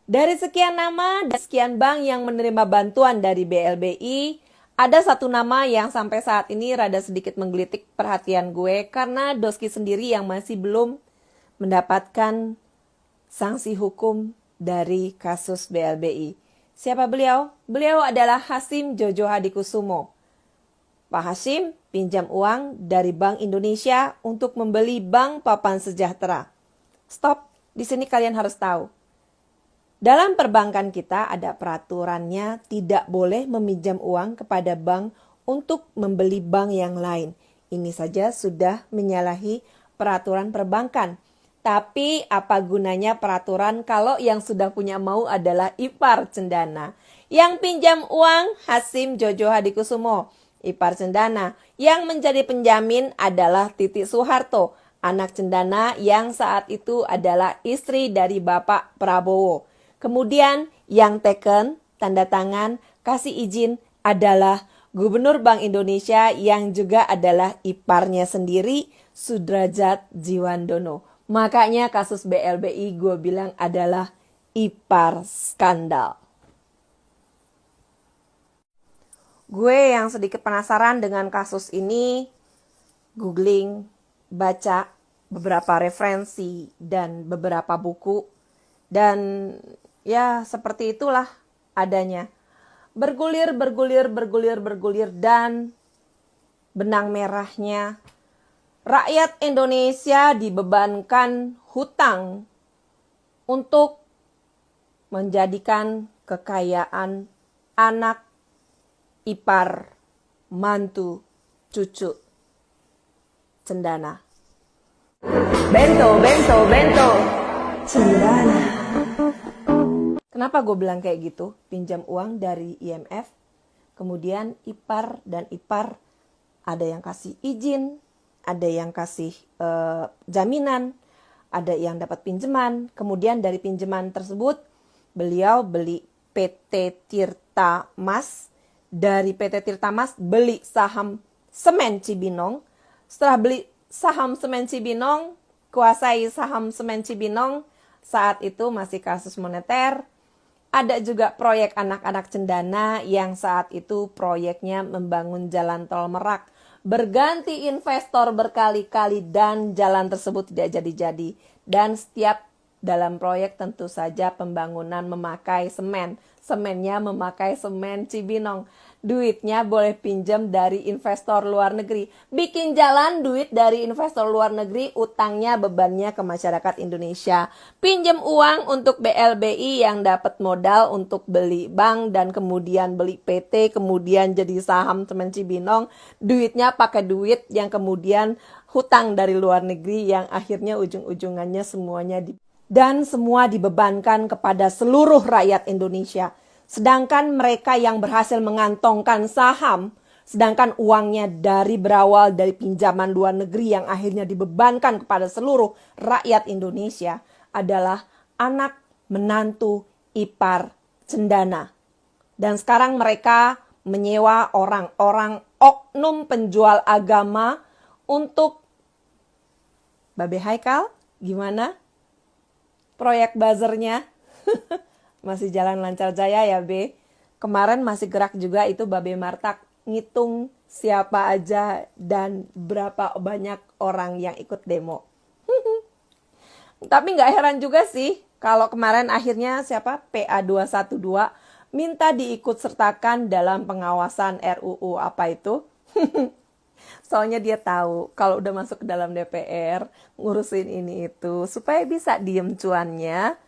Dari sekian nama dan sekian bank yang menerima bantuan dari BLBI, ada satu nama yang sampai saat ini rada sedikit menggelitik perhatian gue karena Doski sendiri yang masih belum mendapatkan sanksi hukum dari kasus BLBI. Siapa beliau? Beliau adalah Hasyim Jojo Hadikusumo. Pak Hasyim pinjam uang dari Bank Indonesia untuk membeli Bank Papan Sejahtera. Stop, di sini kalian harus tahu. Dalam perbankan kita ada peraturannya tidak boleh meminjam uang kepada bank untuk membeli bank yang lain. Ini saja sudah menyalahi peraturan perbankan. Tapi apa gunanya peraturan kalau yang sudah punya mau adalah ipar cendana. Yang pinjam uang Hasyim Jojo Hadikusumo, ipar cendana. Yang menjadi penjamin adalah Titi Soeharto, anak cendana yang saat itu adalah istri dari Bapak Prabowo. Kemudian yang teken, tanda tangan, kasih izin adalah Gubernur Bank Indonesia yang juga adalah iparnya sendiri, Sudrajat Djiwandono. Makanya kasus BLBI gue bilang adalah ipar skandal. Gue yang sedikit penasaran dengan kasus ini, googling, baca beberapa referensi dan beberapa buku, dan ya seperti itulah adanya. Bergulir, dan benang merahnya rakyat Indonesia dibebankan hutang untuk menjadikan kekayaan anak, ipar, mantu, cucu cendana. Bento, cendana. Kenapa gue bilang kayak gitu? Pinjam uang dari IMF, kemudian ipar dan ipar ada yang kasih izin, ada yang kasih jaminan, ada yang dapat pinjaman. Kemudian dari pinjaman tersebut beliau beli PT Tirta Mas. Dari PT Tirta Mas beli saham Semen Cibinong. Setelah beli saham Semen Cibinong, kuasai saham Semen Cibinong, saat itu masih kasus moneter. Ada juga proyek anak-anak cendana yang saat itu proyeknya membangun jalan tol Merak. Berganti investor berkali-kali dan jalan tersebut tidak jadi-jadi. Dan setiap dalam proyek tentu saja pembangunan memakai semen. Semennya memakai semen Cibinong. Duitnya boleh pinjam dari investor luar negeri. Bikin jalan duit dari investor luar negeri, utangnya bebannya ke masyarakat Indonesia. Pinjam uang untuk BLBI yang dapat modal untuk beli bank dan kemudian beli PT, kemudian jadi saham Semen Cibinong. Duitnya pakai duit yang kemudian hutang dari luar negeri yang akhirnya ujung-ujungannya semuanya dan semua dibebankan kepada seluruh rakyat Indonesia. Sedangkan mereka yang berhasil mengantongkan saham, sedangkan uangnya berawal dari pinjaman luar negeri yang akhirnya dibebankan kepada seluruh rakyat Indonesia adalah anak, menantu, ipar, cendana. Dan sekarang mereka menyewa orang-orang oknum penjual agama untuk Babe Haikal, gimana? Proyek buzzernya masih jalan lancar jaya ya Be. Kemarin masih gerak juga itu Babe Martak ngitung siapa aja dan berapa banyak orang yang ikut demo. Tapi gak heran juga sih kalau kemarin akhirnya siapa PA 212 minta diikut sertakan dalam pengawasan RUU apa itu. Soalnya dia tahu kalau udah masuk ke dalam DPR ngurusin ini itu supaya bisa diem cuannya,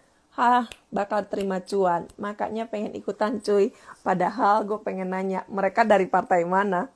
bakal terima cuan. Makanya pengen ikutan cuy. Padahal gue pengen nanya mereka dari partai mana.